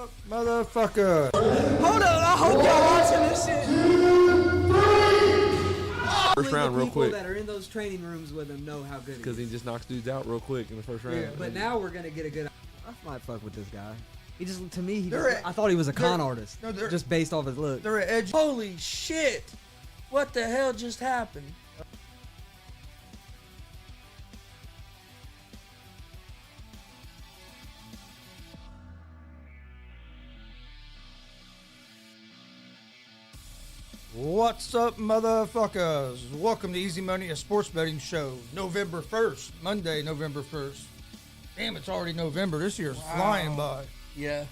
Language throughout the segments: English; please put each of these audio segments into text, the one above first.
up, motherfucker? Hold up, I hope y'all watching this shit. First round, real quick. People that are in those training rooms with him know how good he Because is. he just knocks dudes out real quick in the first round. Yeah, but now we're gonna get a good. I might fuck with this guy. He just, to me, They're I thought he was a con they're- artist, no, they're- just based off his look. They're an edge. Holy shit! What the hell just happened? What's up, motherfuckers? Welcome to Easy Money, a sports betting show. November 1st, Monday, November 1st. Damn, it's already November. This year's flying by. Yeah.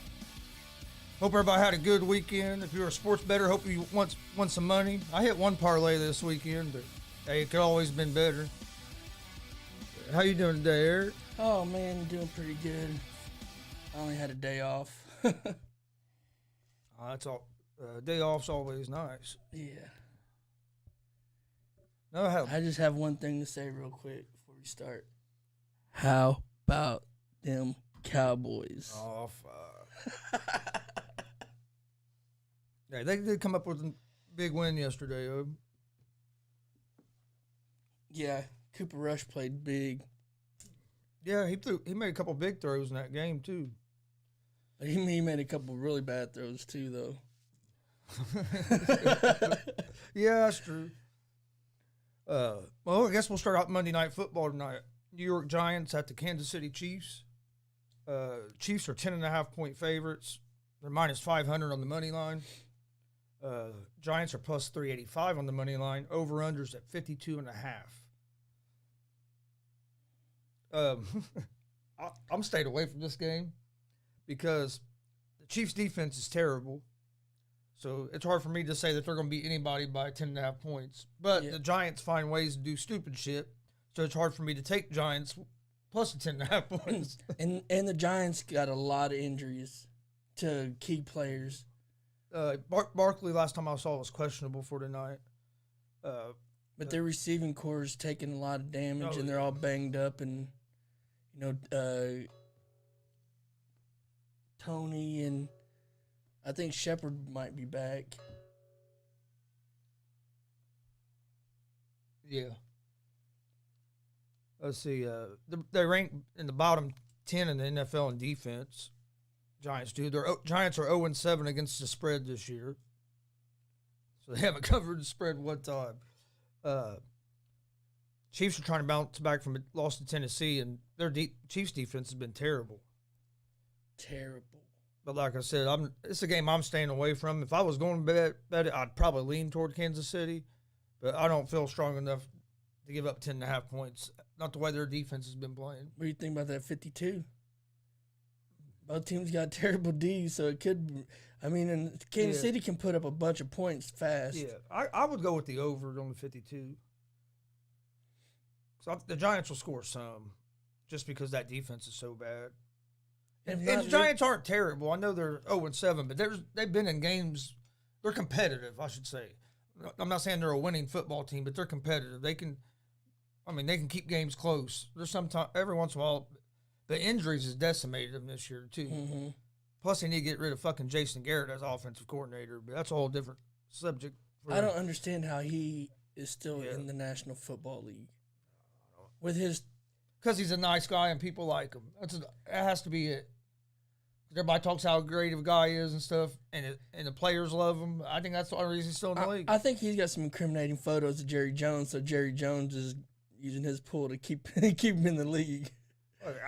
Hope everybody had a good weekend. If you're a sports bettor, hope you want some money. I hit one parlay this weekend, but hey, it could always been better. How you doing today, Eric? Oh man, I'm doing pretty good. I only had a day off. That's all. Day off's always nice. Yeah. No, I just have one thing to say real quick before we start. How about them Cowboys? Oh, fuck. Yeah, they did come up with a big win yesterday. Yeah, Cooper Rush played big. Yeah, he made a couple big throws in that game too. He made a couple really bad throws too, though. Yeah, that's true. Well, I guess we'll start out Monday Night Football tonight. New York Giants at the Kansas City Chiefs. Chiefs are 10.5-point favorites. They're minus 500 on the money line. Giants are plus 385 on the money line. Over-unders at 52.5. I'm staying away from this game because the Chiefs' defense is terrible. So it's hard for me to say that they're going to beat anybody by 10.5 points. But the Giants find ways to do stupid shit. So it's hard for me to take Giants plus the 10.5 points. and the Giants got a lot of injuries to key players. Barkley, last time I saw, was questionable for tonight. But their receiving core is taking a lot of damage, and they're all banged up. And, Tony and I think Shepard might be back. Yeah. Let's see. They rank in the bottom 10 in the NFL in defense. Giants do. Giants are 0-7 against the spread this year. So they haven't covered the spread one time. Chiefs are trying to bounce back from a loss to Tennessee, and their Chiefs defense has been terrible. Terrible. But like I said, it's a game I'm staying away from. If I was going to bet it, I'd probably lean toward Kansas City. But I don't feel strong enough to give up 10.5 points. Not the way their defense has been playing. What do you think about that 52? Both teams got terrible D, so it could. And Kansas City can put up a bunch of points fast. Yeah, I would go with the over on the 52. So the Giants will score some, just because that defense is so bad. And the Giants aren't terrible. I know they're 0-7, but they've been in games. They're competitive, I should say. I'm not saying they're a winning football team, but they're competitive. They can keep games close. There's sometimes every once in a while, the injuries has decimated them this year too. Mm-hmm. Plus, they need to get rid of fucking Jason Garrett as offensive coordinator, but that's a whole different subject. I don't understand how he is still in the National Football League with his. Because he's a nice guy and people like him. That has to be it. Everybody talks how great of a guy he is and stuff, and the players love him. I think that's the only reason he's still in the league. I think he's got some incriminating photos of Jerry Jones, so Jerry Jones is using his pull to keep him in the league.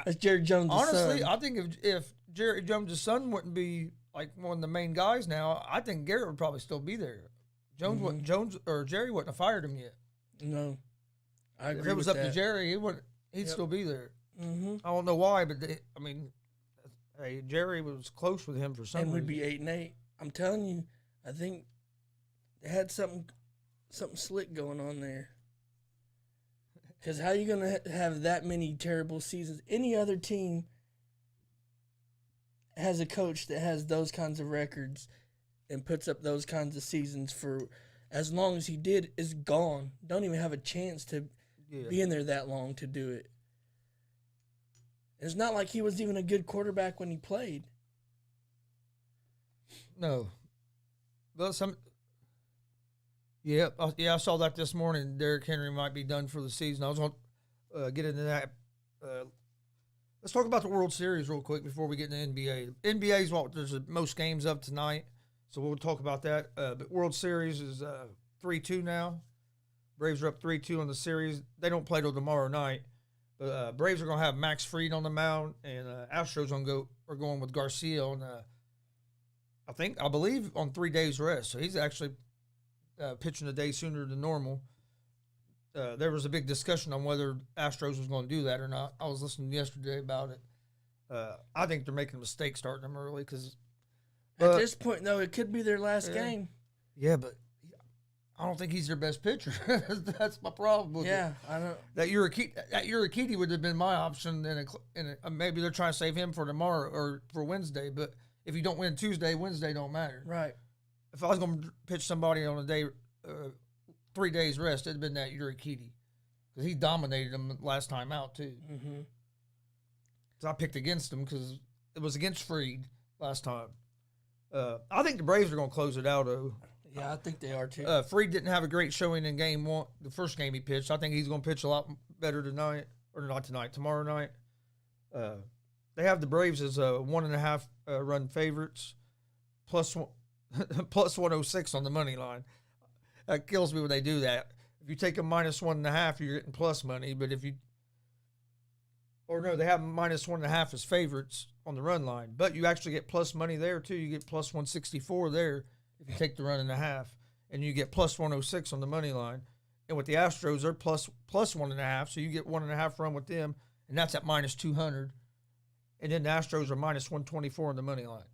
That's Jerry Jones' Honestly, son. I think if Jerry Jones' son wouldn't be like one of the main guys now, I think Garrett would probably still be there. Jones or Jerry wouldn't have fired him yet. No, I agree. If it was with up that. to Jerry, he'd still be there. Mm-hmm. I don't know why, but hey, Jerry was close with him for some And reason. we'd be 8-8. I'm telling you, I think they had something slick going on there. Because how you gonna have that many terrible seasons? Any other team has a coach that has those kinds of records and puts up those kinds of seasons for as long as he did is gone. Don't even have a chance to be in there that long to do it. It's not like he was even a good quarterback when he played. No. Well, yeah, I saw that this morning. Derrick Henry might be done for the season. I was going to get into that. Let's talk about the World Series real quick before we get into NBA. NBA is what there's the most games of tonight, so we'll talk about that. But World Series is 3-2 now. Braves are up 3-2 on the series. They don't play till tomorrow night. But Braves are going to have Max Fried on the mound, and Astros are going with Garcia on. I believe on 3 days rest. So he's actually pitching a day sooner than normal. There was a big discussion on whether Astros was going to do that or not. I was listening yesterday about it. I think they're making a mistake starting them early because at this point, though, it could be their last game. Yeah, but I don't think he's their best pitcher. That's my problem with it. I don't. That Urquidy would have been my option, and maybe they're trying to save him for tomorrow or for Wednesday. But if you don't win Tuesday, Wednesday don't matter. Right. If I was going to pitch somebody on a day, 3 days rest, it'd have been that Urquidy because he dominated him last time out too. Mm-hmm. So I picked against him because it was against Fried last time. I think the Braves are going to close it out though. Yeah, I think they are too. Fried didn't have a great showing in game one, the first game he pitched. I think he's going to pitch a lot better tonight, or not tonight, tomorrow night. They have the Braves as 1.5 run favorites, plus 106 on the money line. That kills me when they do that. If you take a minus 1.5, you're getting plus money. But they have minus 1.5 as favorites on the run line. But you actually get plus money there too. You get plus 164 there. If you take the 1.5, and you get plus 106 on the money line. And with the Astros, they're plus 1.5, so you get 1.5 run with them, and that's at minus 200. And then the Astros are minus 124 on the money line.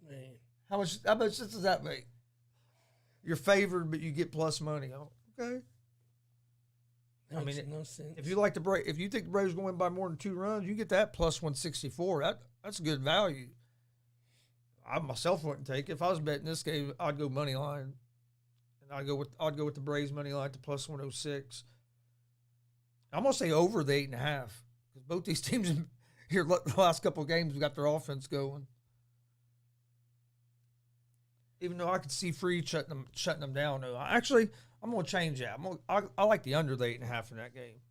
Man. How much sense does that make? You're favored, but you get plus money. Oh, okay. That makes no sense. If you like if you think the Braves are going to win by more than 2 runs, you get that plus 164. That's good value. I myself wouldn't take it. If I was betting this game, I'd go money line, and I'd go with the Braves money line to plus 106. I'm gonna say over the 8.5 because both these teams here the last couple of games got their offense going. Even though I could see Fried shutting them down, though. Actually, I'm gonna change that. I like the under the 8.5 in that game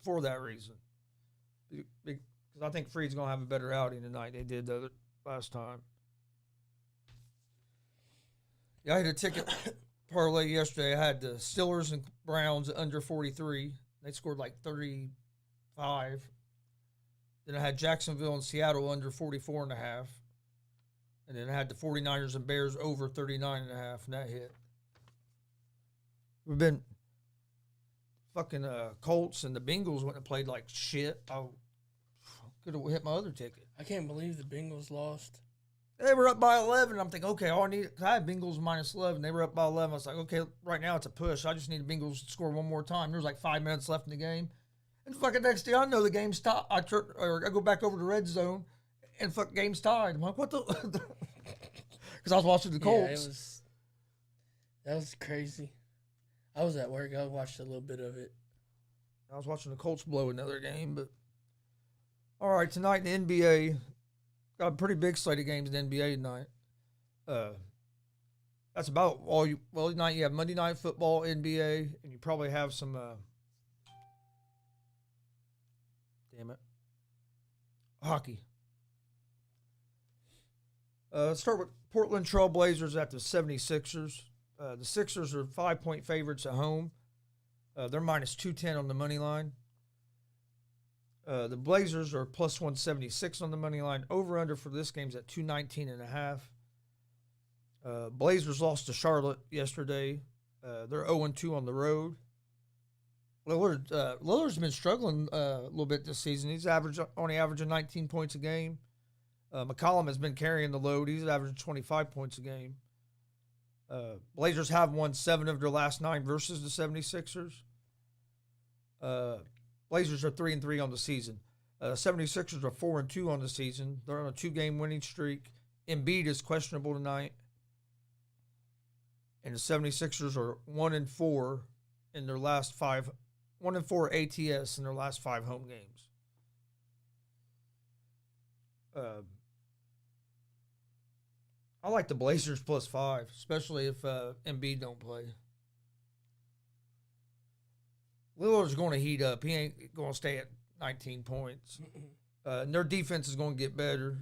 for that reason, because I think Fried's gonna have a better outing tonight than they did the last time. Yeah, I had a ticket parlay yesterday. I had the Steelers and Browns under 43. They scored like 35. Then I had Jacksonville and Seattle under 44.5. And then I had the 49ers and Bears over 39.5, and that hit. We've been fucking Colts and the Bengals went and played like shit. I could have hit my other ticket. I can't believe the Bengals lost. They were up by 11. I'm thinking, okay, I had Bengals minus 11. They were up by 11. I was like, okay, right now it's a push. I just need the Bengals to score one more time. There was like 5 minutes left in the game. And fucking next thing I know, the game's tied. I go back over to red zone, and fucking game's tied. I'm like, what the? Because I was watching the Colts. Yeah, that was crazy. I was at work. I watched a little bit of it. I was watching the Colts blow another game. But all right, tonight in the NBA. Got a pretty big slate of games in the NBA tonight. That's about all you. Well, tonight you have Monday Night Football, NBA, and you probably have some. Hockey. Let's start with Portland Trail Blazers at the 76ers. The Sixers are 5-point favorites at home. They're minus 210 on the money line. The Blazers are plus 176 on the money line. Over-under for this game is at 219.5. Blazers lost to Charlotte yesterday. They're 0-2 on the road. Lillard's been struggling a little bit this season. He's only averaging 19 points a game. McCollum has been carrying the load. He's averaging 25 points a game. Blazers have won 7 of their last 9 versus the 76ers. Blazers are 3-3 on the season. 76ers are 4-2 on the season. They're on a 2-game winning streak. Embiid is questionable tonight. And the 76ers are 1-4 in their last 5, 1-4 ATS in their last 5 home games. I like the Blazers +5, especially if Embiid don't play. Lillard's going to heat up. He ain't going to stay at 19 points. And their defense is going to get better.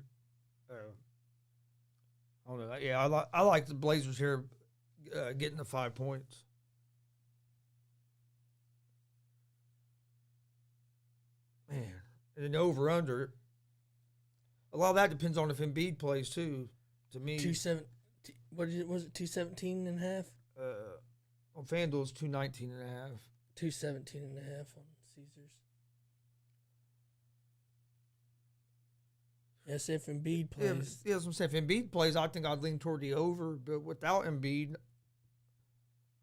I don't know. Yeah, I like the Blazers here getting the 5 points. Man, and then over under. A lot of that depends on if Embiid plays too. To me, 2-7. What was it? 217.5. On FanDuel it's 219.5. 217.5 on Caesars. Yes, if Embiid plays. Yeah, as I'm saying, if Embiid plays, I think I'd lean toward the over. But without Embiid,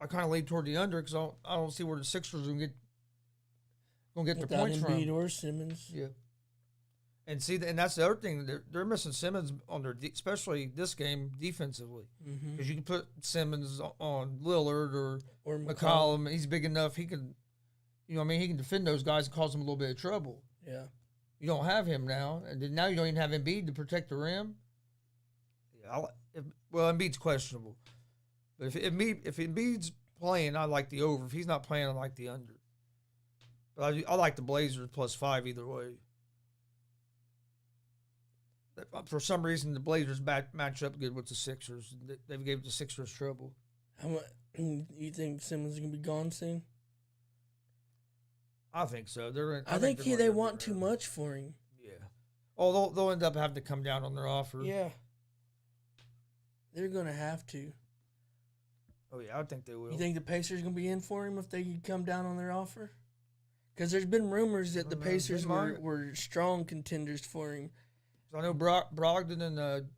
I kind of lean toward the under because I don't see where the Sixers are gonna get their points from. Embiid or Simmons. Yeah. And see, and that's the other thing. They're missing Simmons on their, especially this game defensively, because you can put Simmons on Lillard or McCollum. He's big enough. He can, he can defend those guys and cause them a little bit of trouble. Yeah. You don't have him now, and then now you don't even have Embiid to protect the rim. Yeah, Embiid's questionable, but if Embiid's playing, I like the over. If he's not playing, I like the under. But I like the Blazers +5 either way. For some reason, the Blazers match up good with the Sixers. They've gave the Sixers trouble. How much you think Simmons is gonna be gone soon? I think so. I think they want too much for him. Yeah. Oh, they'll end up having to come down on their offer. Yeah. They're gonna have to. Oh yeah, I think they will. You think the Pacers gonna be in for him if they come down on their offer? Because there's been rumors that the Pacers were strong contenders for him. I know Brogdon and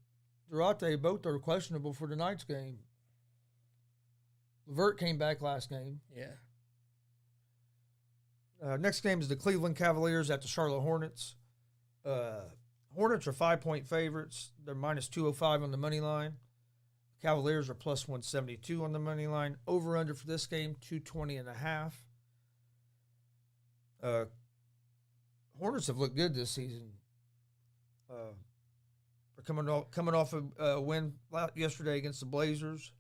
Durate both are questionable for tonight's game. LeVert came back last game. Yeah. Next game is the Cleveland Cavaliers at the Charlotte Hornets. Hornets are 5-point favorites. They're -205 on the money line. Cavaliers are +172 on the money line. Over under for this game 220.5. Hornets have looked good this season. They're coming off a win yesterday against the Blazers.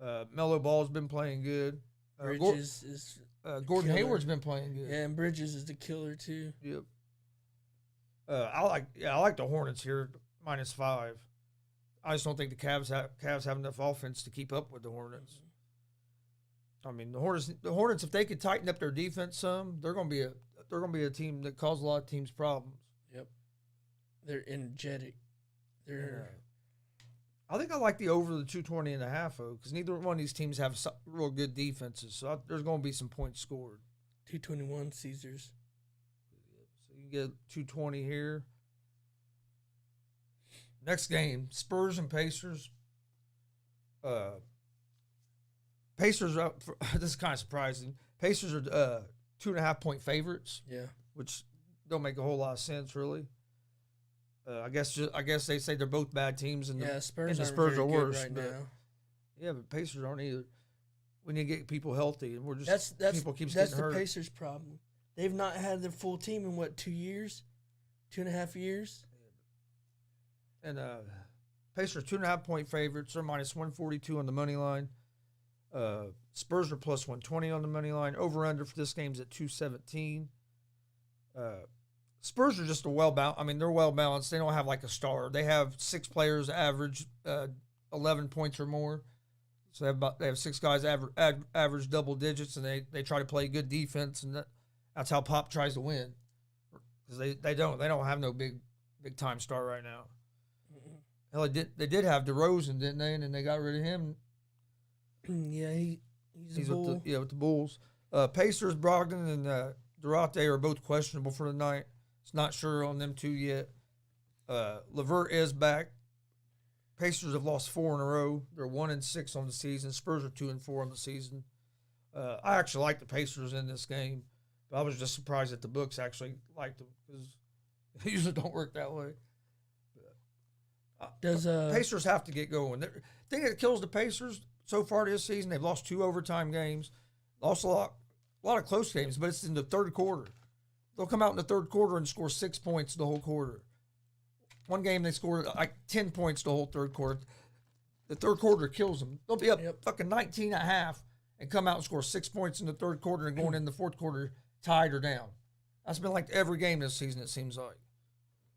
Melo Ball's been playing good. Bridges is Gordon Hayward's been playing good. Yeah, and Bridges is the killer too. Yep. I like the Hornets here -5. I just don't think the Cavs have enough offense to keep up with the Hornets. I mean, the Hornets, if they could tighten up their defense some, they're gonna be a team that causes a lot of teams problems. Yep. They're energetic. I think I like the over the 220.5 though, because neither one of these teams have real good defenses. So there's going to be some points scored. 221 Caesars. So you get 220 here. Next game, Spurs and Pacers. Pacers are up. This is kind of surprising. Pacers are 2.5-point favorites. Yeah. Which don't make a whole lot of sense, really. I guess they say they're both bad teams, and Spurs are worse right now. Yeah, but Pacers aren't either. We need to get people healthy, and we're just people keep getting hurt. That's the Pacers' problem. They've not had their full team in 2 years, 2.5 years. And Pacers 2.5-point favorites. They're -142 on the money line. Spurs are +120 on the money line. Over under for this game's at 217. Spurs are just they're well balanced. They don't have like a star. They have 6 players average 11 points or more. So they have 6 guys average double digits, and they try to play good defense, and that's how Pop tries to win. Because they don't have no big time star right now. Hell, they did have DeRozan, didn't they? And then they got rid of him. Yeah, he's a bull. With the Bulls. Pacers, Brogdon, and Durate are both questionable for tonight. It's not sure on them two yet. LeVert is back. Pacers have lost 4 in a row. They're 1-6 on the season. Spurs are 2-4 on the season. I actually like the Pacers in this game, but I was just surprised that the books actually liked them because they usually don't work that way. Pacers have to get going. The thing that kills the Pacers so far this season, they've lost 2 overtime games, lost a lot of close games, but it's in the third quarter. They'll come out in the third quarter and score 6 points the whole quarter. One game they scored like 10 points the whole third quarter. the third quarter kills them. They'll be up Yep. fucking 19 and a half and come out and score 6 points in the third quarter and going in the fourth quarter tied or down. That's been like every game this season, it seems like.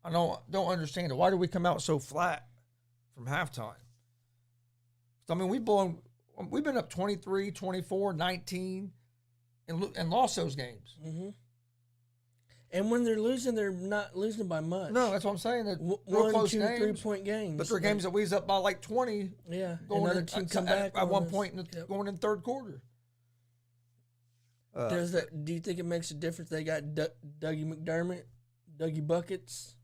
I don't understand it. Why do we come out so flat from halftime? I mean, we've been up 23, 24, 19 and lost those games. Mm-hmm. And when they're losing, they're not losing by much. No, that's what I'm saying. They're real 1, close 2, games, 3-point games. but they're games that we was up by like 20. Yeah, Going another in, team come back at on one us. point Yep. going in third quarter. Do you think it makes a difference? They got Dougie McDermott, Dougie Buckets.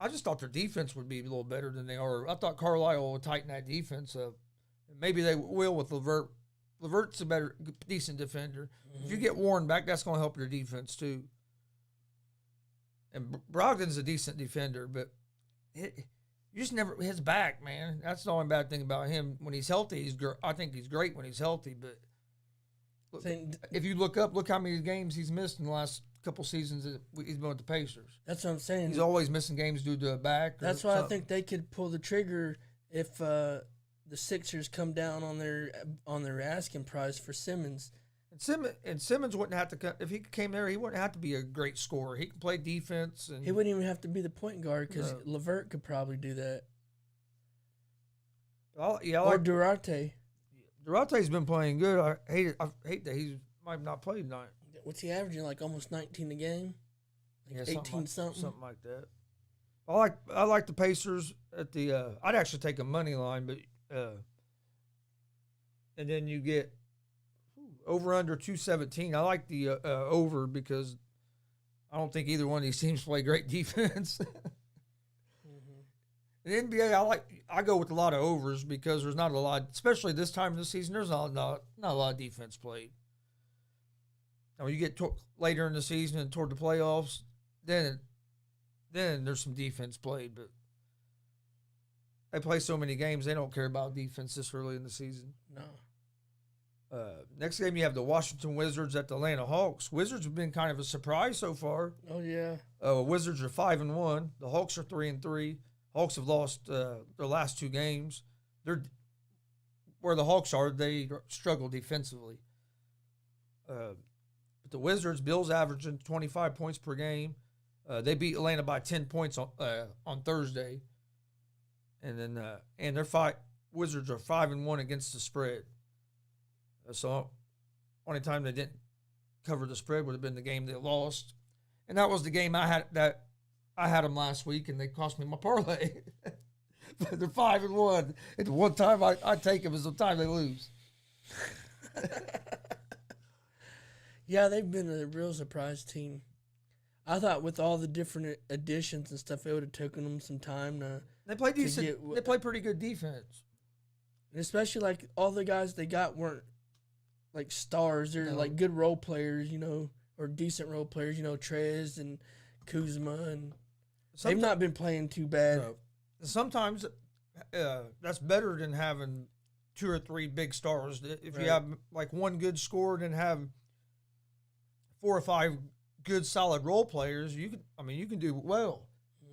I just thought their defense would be a little better than they are. I thought Carlisle would tighten that defense up. Maybe they will with Levert. Levert's a decent defender. Mm-hmm. If you get Warren back, that's going to help your defense too. And Brogdon's a decent defender, but you just never his back, man. That's the only bad thing about him. When he's healthy, I think he's great when he's healthy. But if you look how many games he's missed in the last couple seasons that he's been with the Pacers. That's what I'm saying. He's always missing games due to a back. That's why I think they could pull the trigger if the Sixers come down on their asking price for Simmons. And Simmons wouldn't have to if he came there. He wouldn't have to be a great scorer. He can play defense, and He wouldn't even have to be the point guard because Levert could probably do that. Or Durante. Durate's been playing good. I hate that he might not play tonight. What's he averaging? Like almost 19 a game? Like 18 something? Something like that. I like the Pacers at the I'd actually take a money line, but and then you get over under 217. I like the over because I don't think either one of these teams play great defense. In the NBA, I go with a lot of overs because there's not a lot, especially this time of the season. There's not a lot of defense played. Now, when you get later in the season and toward the playoffs, then there's some defense played. But they play so many games, they don't care about defense this early in the season. No. Next game, you have the Washington Wizards at the Atlanta Hawks. Wizards have been kind of a surprise so far. Oh yeah. Wizards are 5-1. The Hawks are 3-3. Hawks have lost their last two games. They're where the Hawks are. They struggle defensively. But the Wizards, Bills averaging 25 points per game. They beat Atlanta by 10 points on Thursday, and then Wizards are 5-1 against the spread. So, only time they didn't cover the spread would have been the game they lost, and that was the game I had them last week, and they cost me my parlay. But they're 5-1. And the one time I take them is the time they lose. Yeah, they've been a real surprise team. I thought with all the different additions and stuff, it would have taken them some time to. They play decent. They play pretty good defense. Especially like all the guys they got weren't like stars. They're like good role players, or decent role players. Trez and Kuzma, and they've not been playing too bad. No. Sometimes that's better than having two or three big stars. If you have like one good scorer, then have 4 or 5 good solid role players, you can do well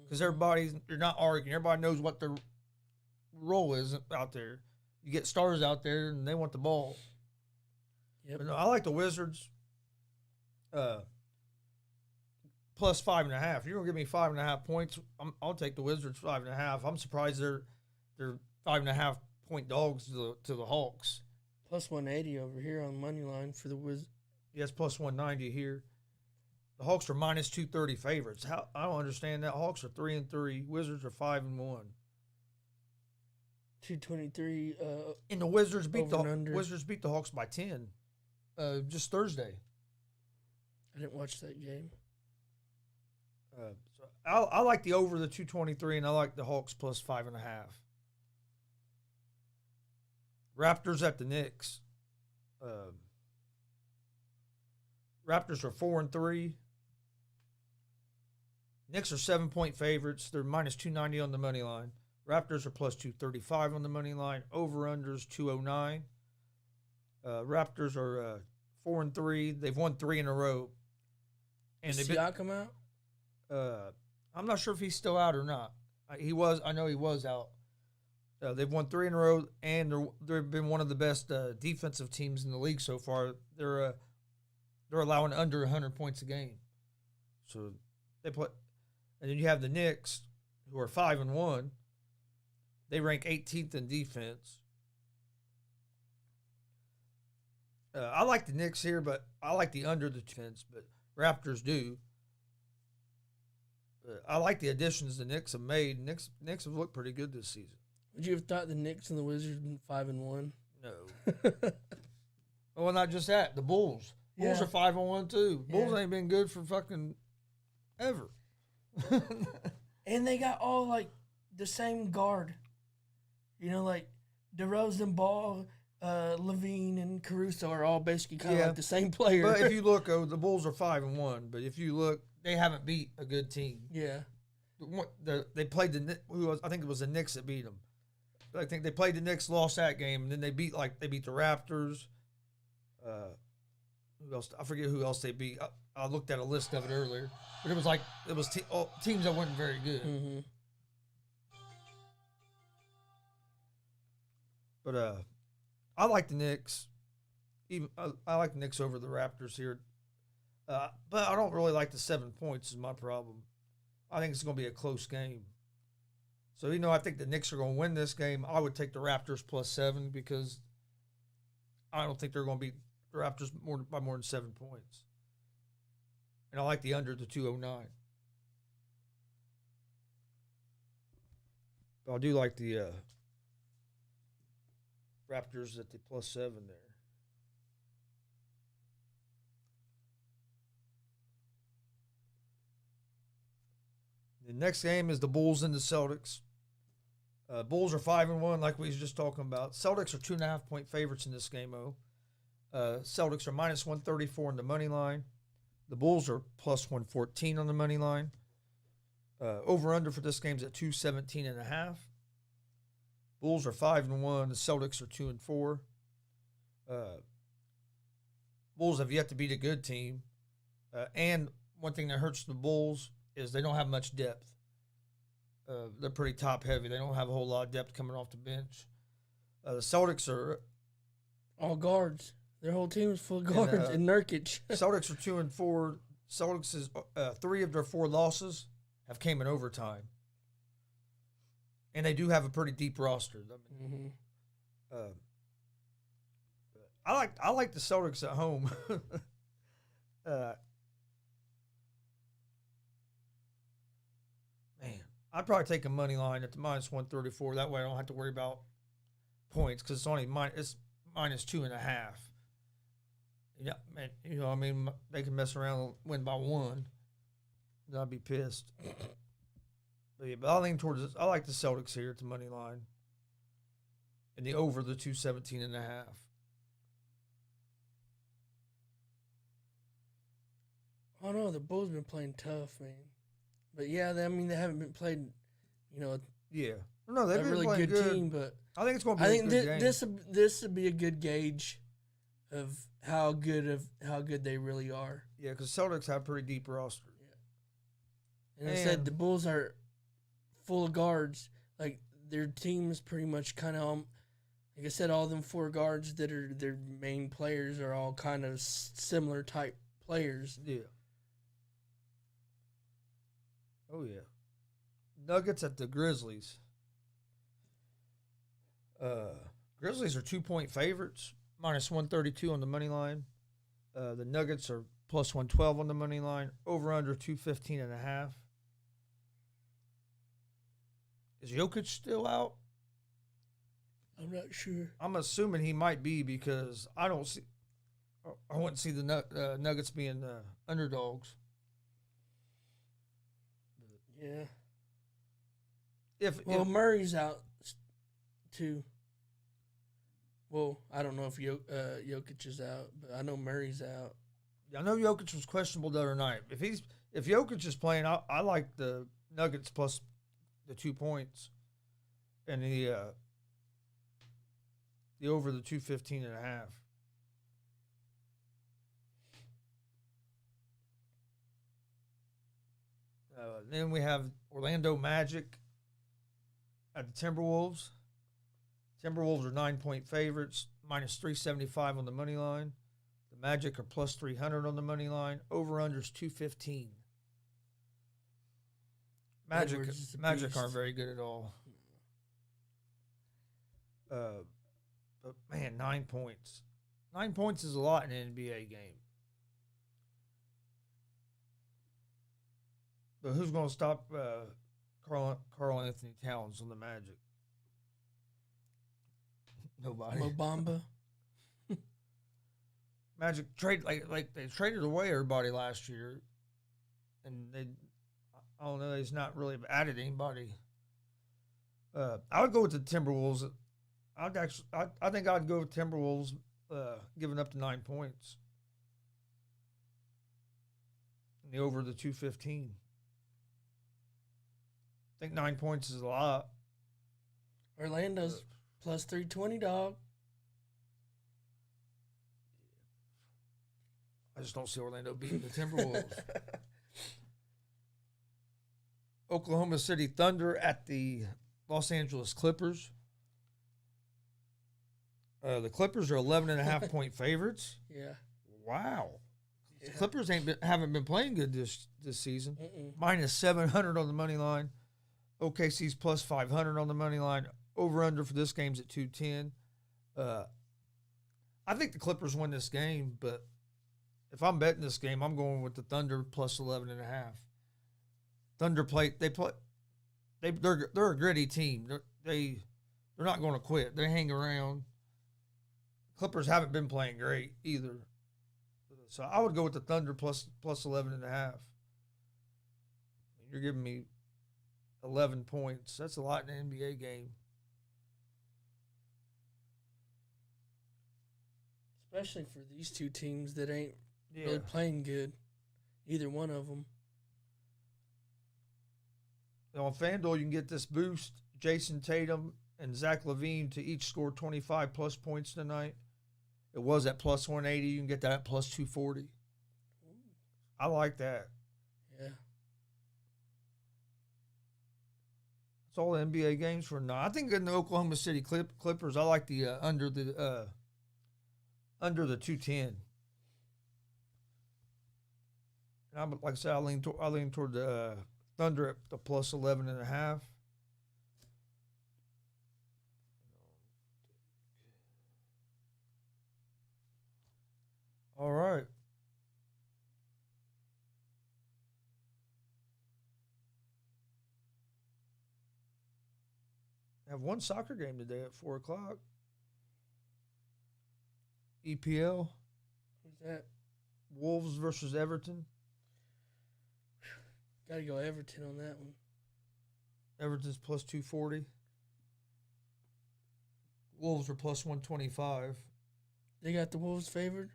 because you're not arguing. Everybody knows what their role is out there. You get stars out there and they want the ball. Yep. But no, I like the Wizards. Plus 5.5. If you're gonna give me 5.5 points, I'll take the Wizards 5.5. I'm surprised they're 5.5 point dogs to the Hawks. Plus 180 over here on the money line for the Wizards. Yes, plus 190 here. The Hawks are minus 230 favorites. I don't understand that. Hawks are 3-3. Wizards are 5-1. 223. And the Wizards beat the Hawks by 10. Just Thursday. I didn't watch that game. So I like the over the 223, and I like the Hawks plus 5.5. Raptors at the Knicks. Raptors are 4-3. Knicks are 7-point favorites. They're minus 290 on the money line. Raptors are plus 235 on the money line. Over-unders 209. Raptors are 4-3. They've won 3 in a row. And Siakam out? I'm not sure if he's still out or not. He was. I know he was out. They've won 3 in a row, and they've been one of the best defensive teams in the league so far. They're allowing under 100 points a game. So they put, and then you have the Knicks, who are 5-1. They rank 18th in defense. I like the Knicks here, but I like the under the defense. But Raptors do. I like the additions the Knicks have made. Knicks have looked pretty good this season. Would you have thought the Knicks and the Wizards been 5-1? No. Well, not just that. The Bulls. Bulls Yeah. are 5-1 too. Bulls Yeah. ain't been good for fucking ever. And they got all like the same guard. You know, like DeRozan, Ball, Levine, and Caruso are all basically kind of Yeah. like the same player. But if you look, the Bulls are 5-1. But if you look, they haven't beat a good team. yeah. They played I think it was the Knicks that beat them. I think they played the Knicks, lost that game, and then they beat the Raptors. Who else? I forget who else they beat. I looked at a list of it earlier, but it was teams that weren't very good. Mm-hmm. But I like the Knicks. Even I like the Knicks over the Raptors here. But I don't really like the 7 points is my problem. I think it's going to be a close game. So, I think the Knicks are going to win this game. I would take the Raptors +7 because I don't think they're going to beat the Raptors by more than 7 points. And I like the under the 209. But I do like the Raptors at the +7 there. The next game is the Bulls and the Celtics. Bulls are 5-1, like we was just talking about. Celtics are 2.5-point favorites in this game. Celtics are -134 on the money line. The Bulls are +114 on the money line. Over under for this game is at 217.5. Bulls are 5-1. The Celtics are 2-4. Bulls have yet to beat a good team, and one thing that hurts the Bulls is they don't have much depth. They're pretty top heavy. They don't have a whole lot of depth coming off the bench. The Celtics are All guards. Their whole team is full of guards. And Nurkic. Celtics are 2-4. Celtics is 3 of their 4 losses have came in overtime, and they do have a pretty deep roster. I mean, I like the Celtics at home. Man, I'd probably take a money line at the -134. That way, I don't have to worry about points because it's only it's -2.5. Yeah, man, I mean, they can mess around and win by 1. Then I'd be pissed. But I lean towards this. I like the Celtics here at the money line, and the over the 217.5. I don't know. The Bulls been playing tough, man. But yeah, they haven't been playing, Yeah, no, they've a been really playing good team. But I think it's going to be I a think good game. this would be a good gauge of how good they really are. Yeah, because Celtics have a pretty deep roster. And I said the Bulls are full of guards. Like their team is pretty much kind of, like I said, all them 4 guards that are their main players are all kind of similar type players. Yeah. Oh yeah. Nuggets at the Grizzlies. Grizzlies are 2-point favorites, -132 on the money line. The Nuggets are +112 on the money line. Over under 215.5. Is Jokic still out? I'm not sure. I'm assuming he might be because I wouldn't see the Nuggets being underdogs. Yeah. If Murray's out too. Well, I don't know if Jokic is out, but I know Murray's out. I know Jokic was questionable the other night. If Jokic is playing, I like the Nuggets plus the 2 points, and the over the 215.5. Then we have Orlando Magic at the Timberwolves. Timberwolves are 9-point favorites, minus 375 on the money line. The Magic are plus 300 on the money line. Over-unders 215. Magic aren't very good at all. But man, 9 points. 9 points is a lot in an NBA game. But who's going to stop Karl Anthony Towns on the Magic? Nobody. Mo Bamba. Magic trade like they traded away everybody last year, and I don't know, they's not really added anybody. I would go with the Timberwolves. I think I'd go with Timberwolves, giving up to 9 points. And the over the 215. I think 9 points is a lot. Orlando's plus 320, dog. I just don't see Orlando beating the Timberwolves. Oklahoma City Thunder at the Los Angeles Clippers. The Clippers are 11.5 point favorites. Yeah. Wow. Yeah. The Clippers haven't been playing good this season. Mm-mm. Minus 700 on the money line. OKC's plus 500 on the money line. Over under for this game's at 210. I think the Clippers win this game, but if I'm betting this game, I'm going with the Thunder plus 11.5. Thunder they're a gritty team. They're not going to quit. They hang around. Clippers haven't been playing great either. So I would go with the Thunder plus 11.5. You're giving me 11 points. That's a lot in an NBA game. Especially for these two teams that ain't really playing good. Either one of them. On FanDuel, you can get this boost. Jason Tatum and Zach LaVine to each score 25 plus points tonight. It was at plus 180. You can get that at plus 240. Ooh. I like that. Yeah. That's all the NBA games for now. I think in the Oklahoma City Clippers, I like the under the 210. And like I said, I lean toward the Thunder at the plus 11.5. All right. I have one soccer game today at 4 o'clock. EPL. Who's that? Wolves versus Everton. Gotta go Everton on that one. Everton's plus 240. Wolves are plus 125. They got the Wolves favored?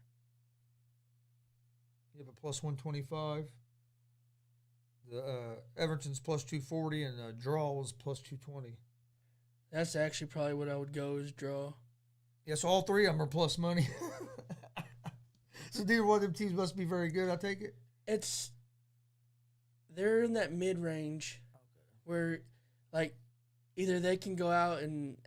Yeah, but plus 125. The Everton's plus 240, and the draw was plus 220. That's actually probably what I would go is draw. Yeah, so all three of them are plus money. So neither one of them teams must be very good, I take it? They're in that mid-range where, like, either they can go out and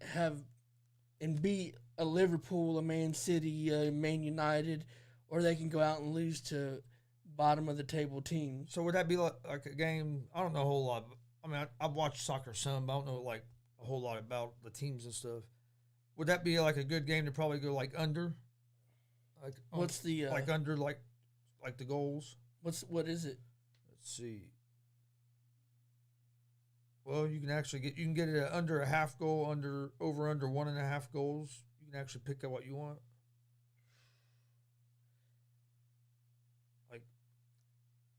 beat a Liverpool, a Man City, a Man United, or they can go out and lose to bottom-of-the-table teams. So would that be like a game? I don't know a whole lot. I mean, I've watched soccer some, but I don't know like a whole lot about the teams and stuff. Would that be like a good game to probably go like under? Like what's the like under like the goals? What is it? Let's see. Well, you can get it under a half goal, over 1.5 goals. You can actually pick out what you want. Like,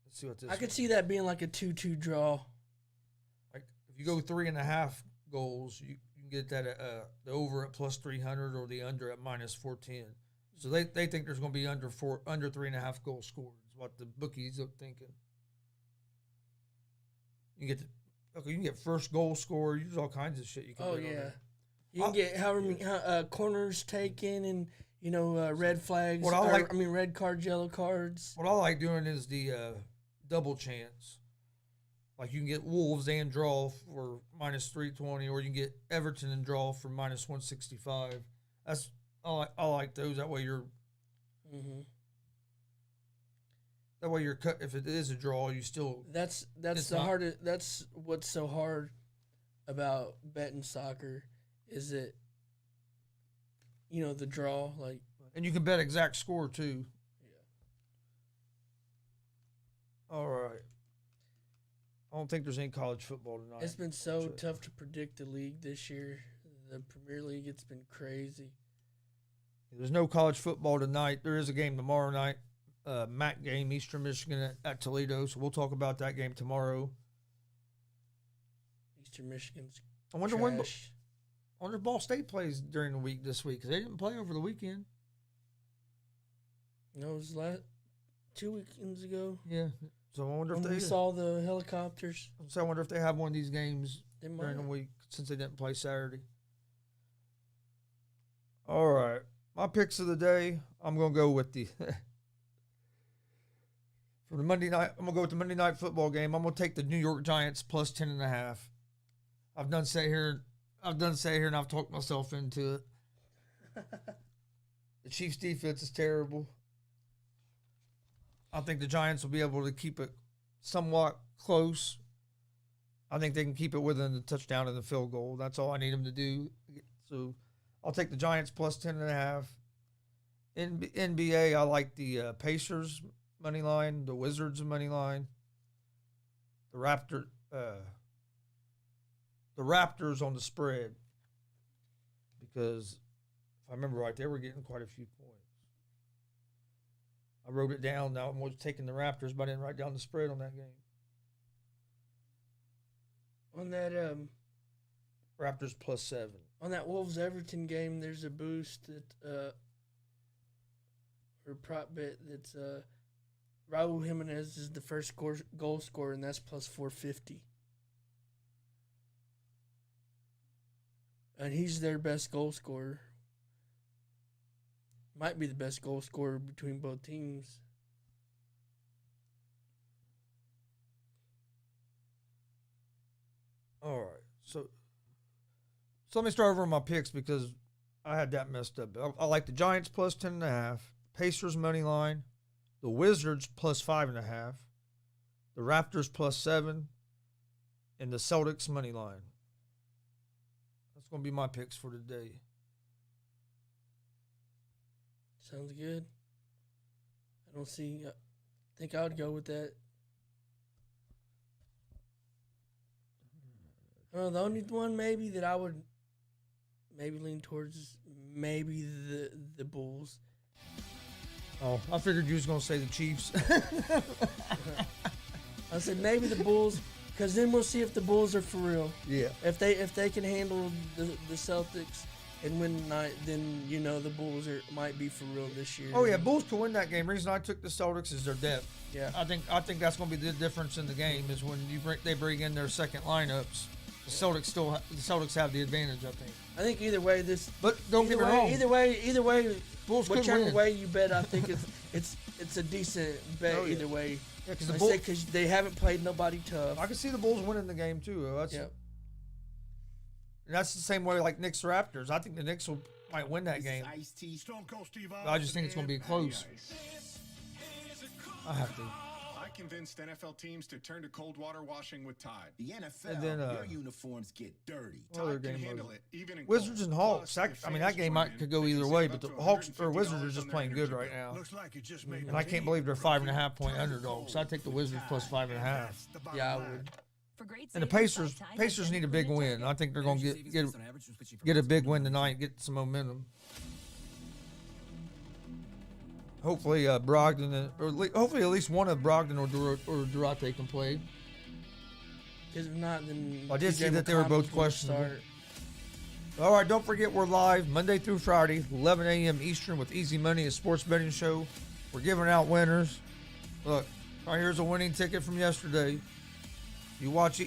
let's see what this. I could see that being like a 2-2 draw. Like if you go 3.5 goals, you can get that the over at plus 300 or the under at minus 410. So they think there's going to be under 3.5 goals scored. Is what the bookies are thinking. You can get first goal scorer. There's all kinds of shit you can. Oh yeah, you can get however many corners taken and red flags. Red cards, yellow cards. What I like doing is the double chance. Like you can get Wolves and draw for minus 320, or you can get Everton and draw for minus 165. That's I like those. That way you're cut. If it is a draw, you still That's the hardest. That's what's so hard about betting soccer is that the draw, like, and you can bet exact score too. Yeah. All right. I don't think there's any college football tonight. It's been so tough to predict the league this year. The Premier League, it's been crazy. There's no college football tonight. There is a game tomorrow night. MAC game, Eastern Michigan at Toledo. So we'll talk about that game tomorrow. Eastern Michigan's I wonder trash. when Ball State plays during the week this week, because they didn't play over the weekend. No, it was 2 weekends ago. Yeah. So I wonder When if we saw the helicopters. So I wonder if they have one of these games They during the might. week since they didn't play Saturday. All right. My picks of the day, I'm going to go with the for the Monday night. I'm going to go with the Monday night football game. I'm going to take the New York Giants plus 10.5. I've done say here and I've talked myself into it. The Chiefs defense is terrible. I think the Giants will be able to keep it somewhat close. I think they can keep it within the touchdown and the field goal. That's all I need them to do. So I'll take the Giants plus 10.5. In NBA, I like the Pacers money line, the Wizards money line, the Raptors on the spread, because if I remember right, they were getting quite a few points. I wrote it down. Now I'm taking the Raptors, but I didn't write down the spread on that game. On that Raptors plus 7. on that Wolves Everton game, there's a boost that or prop bet that's Raul Jimenez is the first goal scorer, and that's plus 450. And he's their best goal scorer. Might be the best goal scorer between both teams. All right. So let me start over on my picks because I had that messed up. I like the Giants plus 10.5, Pacers money line, the Wizards plus 5.5, the Raptors plus 7, and the Celtics money line. That's going to be my picks for today. Sounds good. I think I would go with that. The only one maybe that I would maybe lean towards maybe the Bulls. Oh, I figured you was going to say the Chiefs. I said maybe the Bulls, because then we'll see if the Bulls are for real. Yeah. If they can handle the Celtics and win tonight, then the Bulls might be for real this year. Oh yeah, Bulls can win that game. Reason I took the Celtics is their depth. Yeah. I think that's going to be the difference in the game is when they bring in their second lineups. The Celtics have the advantage, I think. I think either way But don't get me wrong. Either way, Bulls could whichever win. way you bet, I think it's a decent bet Oh, yeah. either way. Yeah, because Because they haven't played nobody tough. I can see the Bulls winning the game too. Yep. And that's the same way like Knicks Raptors. I think the Knicks might win that game. I just think it's going to be close. I have to. I convinced NFL teams to turn to cold water washing with Tide. The NFL, And then, their uniforms get dirty. what other Tide can game was handle it? it, even in Wizards cold. and Hawks. Plus, if That fans game join could in, go they can either save way, up but the to Hawks or $150 Wizards are just on playing their good energy right bill. now. Looks like you just made And I can't believe they're 5.5 point underdogs. So I take the Wizards plus 5.5. Yeah, I would. And the Pacers need a big win. I think they're going to get a big win tonight, get some momentum. Hopefully, Brogdon, hopefully at least one of Brogdon or Durate can play. Because if not, then I did see TJ that they were both McConnell's gonna questionable. start. All right, don't forget we're live Monday through Friday, 11 a.m. Eastern with Easy Money, a sports betting show. We're giving out winners. Look, right here's a winning ticket from yesterday. You watch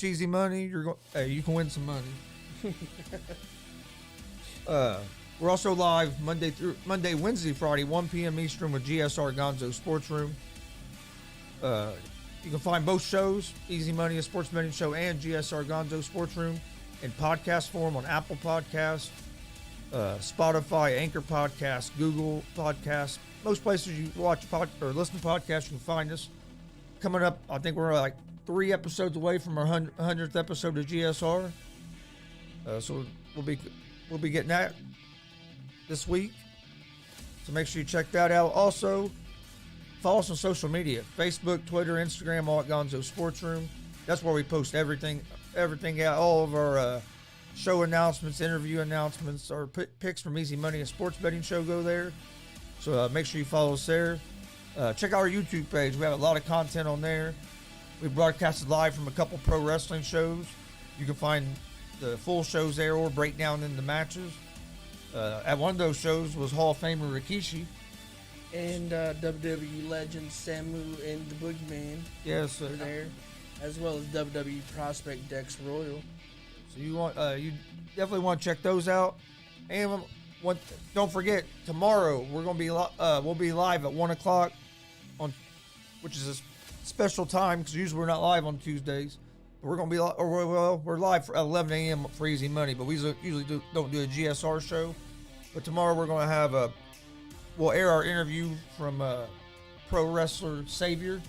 Easy Money, you can win some money. We're also live Monday, Wednesday, Friday, 1 p.m. Eastern with GSR Gonzo Sports Room. You can find both shows, Easy Money, a sports betting show, and GSR Gonzo Sports Room, in podcast form on Apple Podcasts, Spotify, Anchor Podcasts, Google Podcasts. Most places you watch or listen to podcasts, you can find us. Coming up, I think we're like 3 episodes away from our 100th episode of GSR. So we'll be getting that this week. So make sure you check that out. Also, follow us on social media: Facebook, Twitter, Instagram, all at Gonzo Sports Room. That's where we post everything out, all of our show announcements, interview announcements, our picks from Easy Money, a sports betting show, go there. So make sure you follow us there. Check out our YouTube page. We have a lot of content on there. We broadcasted live from a couple pro wrestling shows. You can find the full shows there or breakdown in the matches. At one of those shows was Hall of Famer Rikishi. And WWE legends Samu and the Boogeyman Yes, are there, as well as WWE prospect Dex Royal. So you definitely want to check those out. And don't forget, tomorrow we'll be live at 1:00 which is a special time because usually we're not live on Tuesdays. We're gonna be we're live at 11 a.m. for Easy Money, but we usually don't do a GSR show. But tomorrow we're gonna have we'll air our interview from pro wrestler Savior.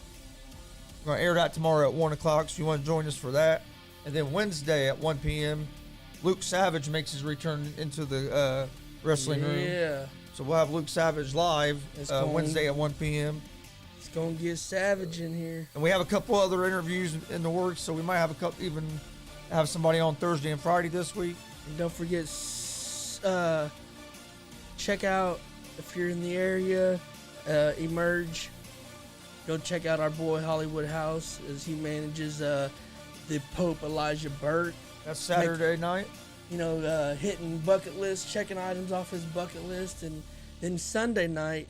We're gonna air that tomorrow at 1:00, so you want to join us for that. And then Wednesday at 1 p.m., Luke Savage makes his return into the wrestling room. Yeah. So we'll have Luke Savage live Wednesday at 1 p.m. It's gonna get savage in here. And we have a couple other interviews in the works, so we might have even have somebody on Thursday and Friday this week. And don't forget, check out, if you're in the area, Emerge. Go check out our boy Hollywood House as he manages the Pope Elijah Burke. That's Saturday night. Hitting bucket lists, checking items off his bucket list, and then Sunday night,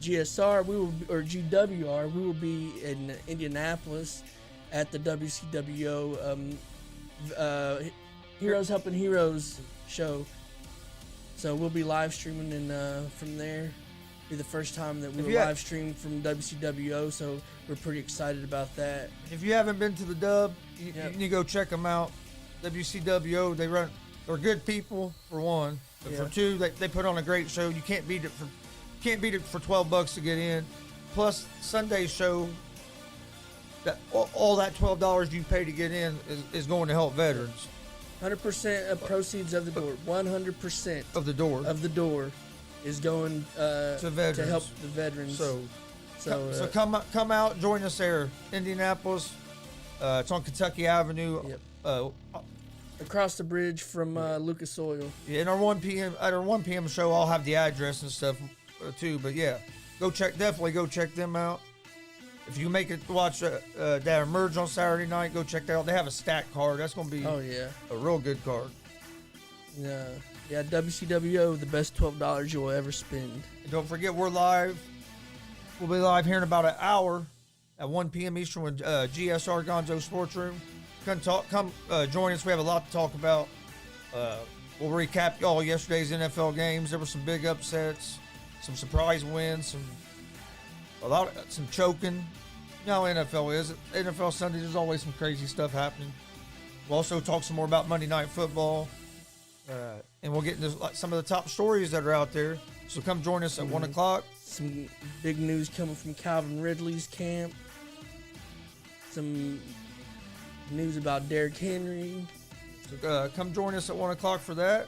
GSR, GWR, we will be in Indianapolis at the WCWO Heroes Helping Heroes show. So we'll be live streaming, and from there, be the first time that we will live stream from WCWO. So we're pretty excited about that. If you haven't been to the Dub, you need to go check them out. WCWO, they're good people for one, but for two, they put on a great show. You can't beat it for $12 to get in. Plus Sunday's show, that all that $12 you pay to get in is going to help veterans. 100% of proceeds of the door. 100% of the door is going to veterans, to help the veterans. So come out, join us there, Indianapolis. It's on Kentucky Avenue. Yep. Across the bridge from Lucas Oil. Yeah, in our 1 p.m. show, I'll have the address and stuff too. But yeah, definitely go check them out. If you make it to watch that Emerge on Saturday night, go check that out. They have a stack card. That's going to be a real good card. Yeah, WCWO, the best $12 you'll ever spend. And don't forget, we're live. We'll be live here in about an hour at 1 p.m. Eastern with GSR Gonzo Sports Room. Come join us. We have a lot to talk about. We'll recap all yesterday's NFL games. There were some big upsets, some surprise wins, some choking. You know how NFL is. NFL Sunday, there's always some crazy stuff happening. We'll also talk some more about Monday Night Football. And we'll get into some of the top stories that are out there. So come join us at 1:00. Some big news coming from Calvin Ridley's camp. Some news about Derrick Henry. So come join us at 1:00 for that.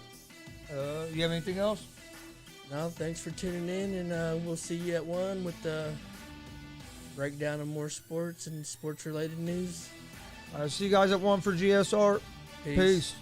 You have anything else? No, thanks for tuning in, and we'll see you at 1 with the breakdown of more sports and sports-related news. See you guys at 1 for GSR. Peace.